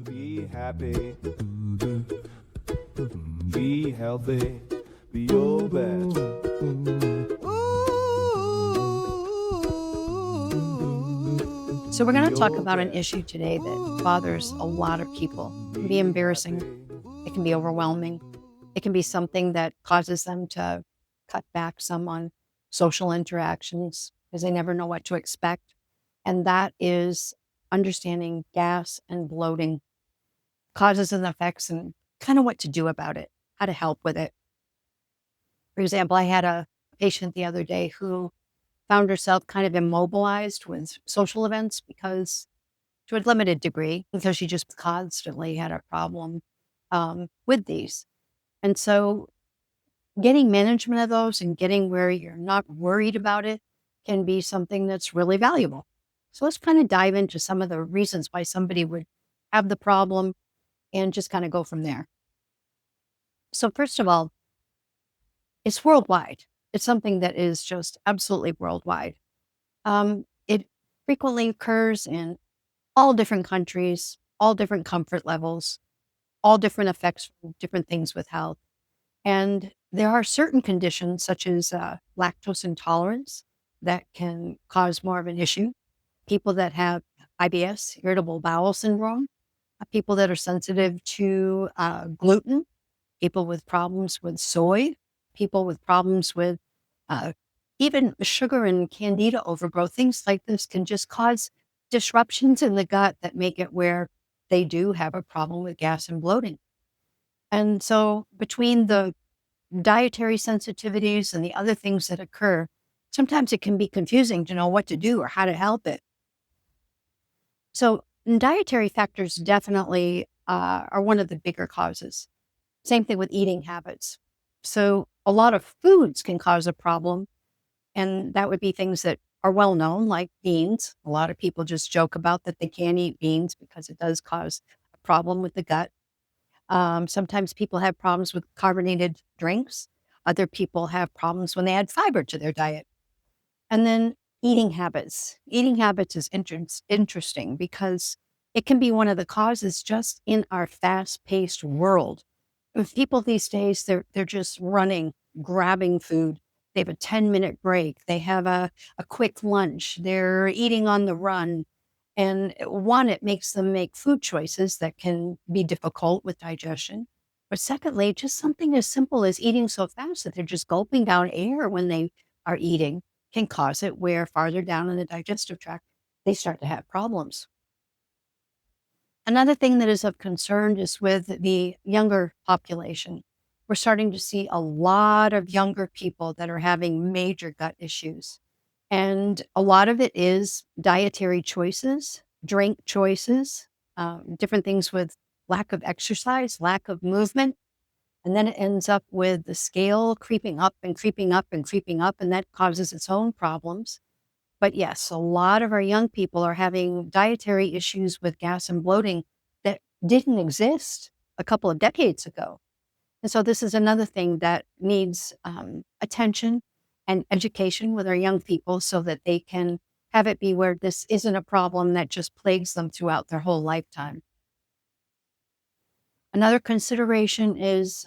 Be happy, be healthy, be your best. So we're going to talk about an issue today that bothers a lot of people. It can be embarrassing. It can be overwhelming. It can be something that causes them to cut back some on social interactions because they never know what to expect. And that is understanding gas and bloating, causes and effects, and kind of what to do about it, how to help with it. For example, I had a patient the other day who found herself kind of immobilized with social events because, to a limited degree, because she just constantly had a problem with these. And so getting management of those and getting where you're not worried about it can be something that's really valuable. So let's kind of dive into some of the reasons why somebody would have the problem and just kind of go from there. So first of all, it's worldwide. It's something that is just absolutely worldwide. It frequently occurs in all different countries, all different comfort levels, all different effects from different things with health. And there are certain conditions, such as lactose intolerance, that can cause more of an issue. People that have IBS, irritable bowel syndrome, people that are sensitive to gluten, people with problems with soy, people with problems with uh, even sugar and candida overgrowth. Things like this can just cause disruptions in the gut that make it where they do have a problem with gas and bloating. And so between the dietary sensitivities and the other things that occur, sometimes it can be confusing to know what to do or how to help it. So dietary factors definitely are one of the bigger causes. Same thing with eating habits. So a lot of foods can cause a problem, and that would be things that are well known, like beans. A lot of people just joke about that they can't eat beans because it does cause a problem with the gut. Sometimes people have problems with carbonated drinks. Other people have problems when they add fiber to their diet. And then eating habits. Eating habits is interesting because it can be one of the causes just in our fast-paced world. With people these days, they're just running, grabbing food. They have a 10-minute break. They have a quick lunch. They're eating on the run. And one, it makes them make food choices that can be difficult with digestion. But secondly, just something as simple as eating so fast that they're just gulping down air when they are eating can cause it where farther down in the digestive tract, they start to have problems. Another thing that is of concern is with the younger population. We're starting to see a lot of younger people that are having major gut issues. And a lot of it is dietary choices, drink choices, different things with lack of exercise, lack of movement. And then it ends up with the scale creeping up and creeping up and creeping up, and that causes its own problems. But yes, a lot of our young people are having dietary issues with gas and bloating that didn't exist a couple of decades ago. And so this is another thing that needs attention and education with our young people so that they can have it be where this isn't a problem that just plagues them throughout their whole lifetime. Another consideration is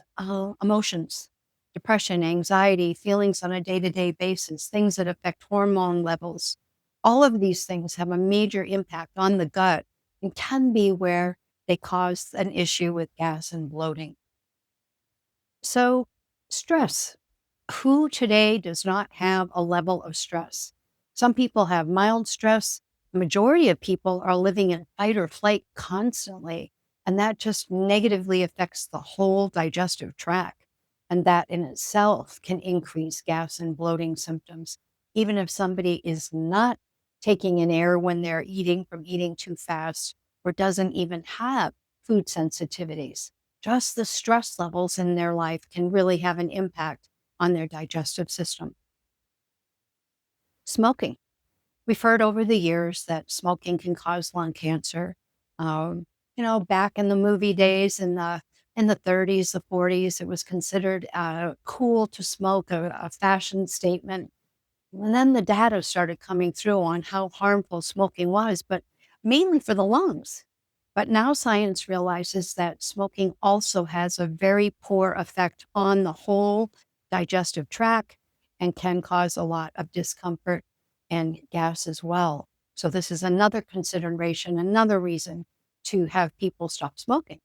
emotions, depression, anxiety, feelings on a day-to-day basis, things that affect hormone levels. All of these things have a major impact on the gut and can be where they cause an issue with gas and bloating. So stress. Who today does not have a level of stress? Some people have mild stress. The majority of people are living in fight or flight constantly, and that just negatively affects the whole digestive tract. And that in itself can increase gas and bloating symptoms, even if somebody is not taking in air when they're eating from eating too fast or doesn't even have food sensitivities. Just the stress levels in their life can really have an impact on their digestive system. Smoking. We've heard over the years that smoking can cause lung cancer. Back in the movie days in the 30s, the 40s, it was considered cool to smoke, a fashion statement. And then the data started coming through on how harmful smoking was, but mainly for the lungs. But now science realizes that smoking also has a very poor effect on the whole digestive tract and can cause a lot of discomfort and gas as well. So this is another consideration, another reason to have people stop smoking.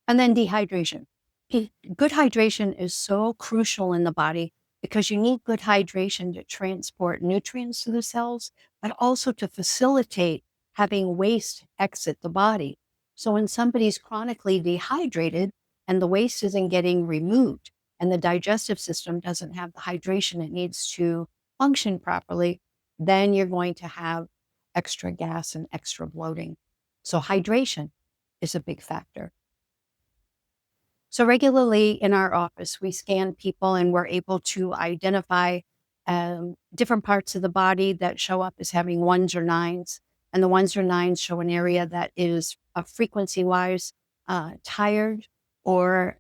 And then dehydration. Good hydration is so crucial in the body because you need good hydration to transport nutrients to the cells, but also to facilitate having waste exit the body. So when somebody's chronically dehydrated and the waste isn't getting removed and the digestive system doesn't have the hydration it needs to function properly, then you're going to have extra gas and extra bloating. So hydration is a big factor. So regularly in our office, we scan people and we're able to identify different parts of the body that show up as having ones or nines. And the ones or nines show an area that is frequency wise tired, or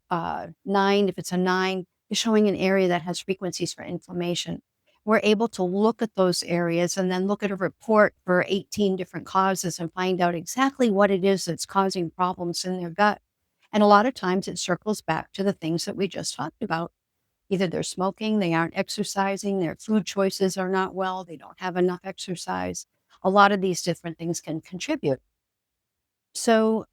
nine, if it's a nine, is showing an area that has frequencies for inflammation. We're able to look at those areas and then look at a report for 18 different causes and find out exactly what it is that's causing problems in their gut. And a lot of times it circles back to the things that we just talked about. Either they're smoking, they aren't exercising, their food choices are not well, they don't have enough exercise. A lot of these different things can contribute. So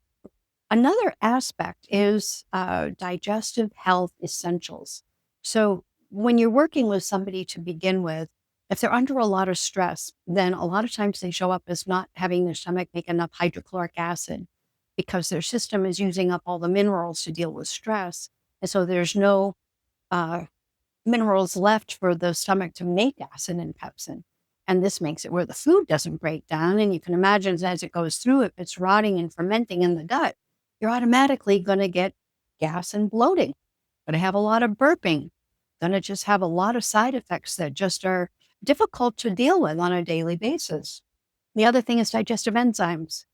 another aspect is digestive health essentials. So when you're working with somebody to begin with, if they're under a lot of stress, then a lot of times they show up as not having their stomach make enough hydrochloric acid because their system is using up all the minerals to deal with stress. And so there's no uh, minerals left for the stomach to make acid and pepsin. And this makes it where the food doesn't break down. And you can imagine as it goes through, if it's rotting and fermenting in the gut, you're automatically going to get gas and bloating, going to have a lot of burping, going to just have a lot of side effects that just are difficult to deal with on a daily basis. The other thing is digestive enzymes.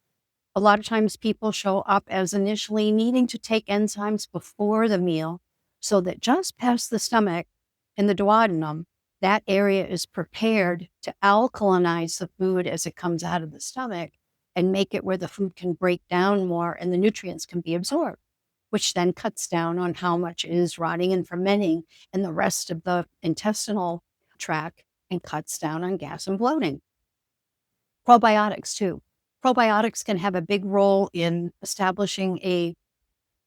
A lot of times people show up as initially needing to take enzymes before the meal so that just past the stomach in the duodenum, that area is prepared to alkalinize the food as it comes out of the stomach and make it where the food can break down more and the nutrients can be absorbed, which then cuts down on how much is rotting and fermenting in the rest of the intestinal tract and cuts down on gas and bloating. Probiotics too. Probiotics can have a big role in establishing a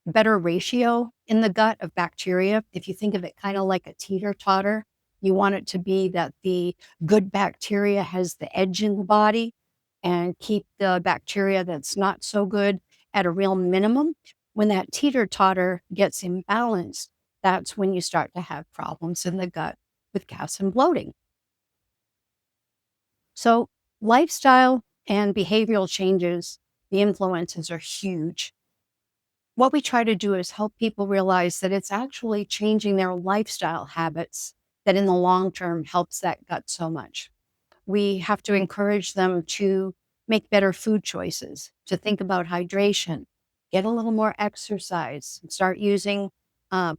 better ratio in the gut of bacteria. If you think of it kind of like a teeter-totter, you want it to be that the good bacteria has the edge in the body and keep the bacteria that's not so good at a real minimum. When that teeter-totter gets imbalanced, that's when you start to have problems in the gut with gas and bloating. So lifestyle and behavioral changes, the influences are huge. What we try to do is help people realize that it's actually changing their lifestyle habits that in the long term helps that gut so much. We have to encourage them to make better food choices, to think about hydration, get a little more exercise, start using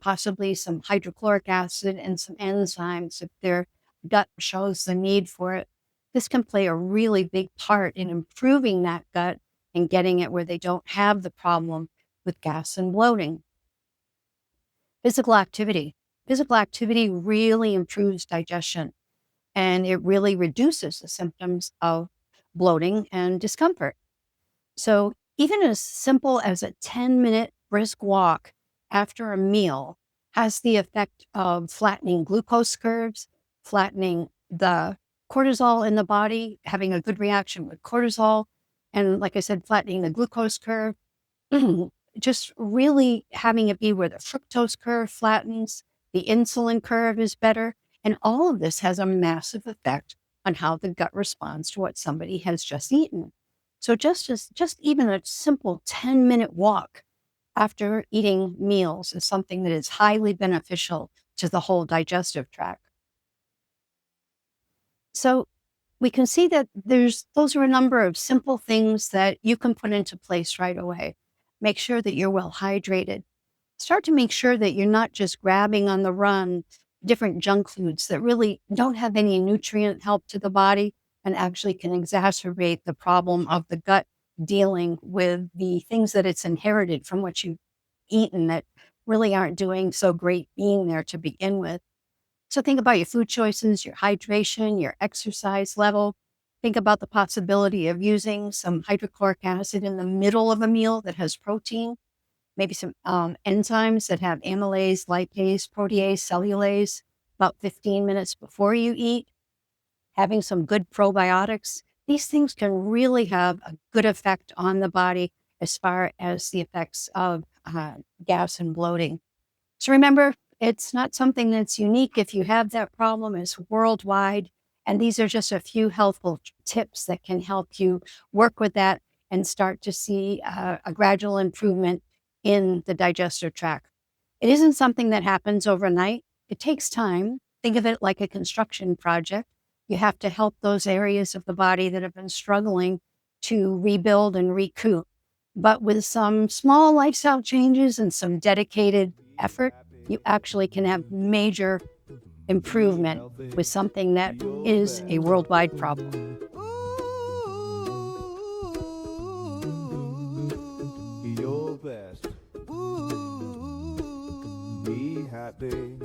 possibly some hydrochloric acid and some enzymes if their gut shows the need for it. This can play a really big part in improving that gut and getting it where they don't have the problem with gas and bloating. Physical activity. Physical activity really improves digestion and it really reduces the symptoms of bloating and discomfort. So even as simple as a 10-minute brisk walk after a meal has the effect of flattening glucose curves, flattening the cortisol in the body, having a good reaction with cortisol, and like I said, flattening the glucose curve. Just really having it be where the fructose curve flattens, the insulin curve is better. And all of this has a massive effect on how the gut responds to what somebody has just eaten. So just even a simple 10-minute walk after eating meals is something that is highly beneficial to the whole digestive tract. So we can see that those are a number of simple things that you can put into place right away. Make sure that you're well hydrated. Start to make sure that you're not just grabbing on the run different junk foods that really don't have any nutrient help to the body and actually can exacerbate the problem of the gut dealing with the things that it's inherited from what you've eaten that really aren't doing so great being there to begin with. So think about your food choices, your hydration, your exercise level. Think about the possibility of using some hydrochloric acid in the middle of a meal that has protein, maybe some enzymes that have amylase, lipase, protease, cellulase about 15 minutes before you eat, having some good probiotics. These things can really have a good effect on the body as far as the effects of gas and bloating. So remember, it's not something that's unique. If you have that problem, it's worldwide. And these are just a few helpful tips that can help you work with that and start to see a gradual improvement in the digestive tract. It isn't something that happens overnight. It takes time. Think of it like a construction project. You have to help those areas of the body that have been struggling to rebuild and recoup. But with some small lifestyle changes and some dedicated effort, you actually can have major improvement with something that is a worldwide problem. Be your best. Be happy.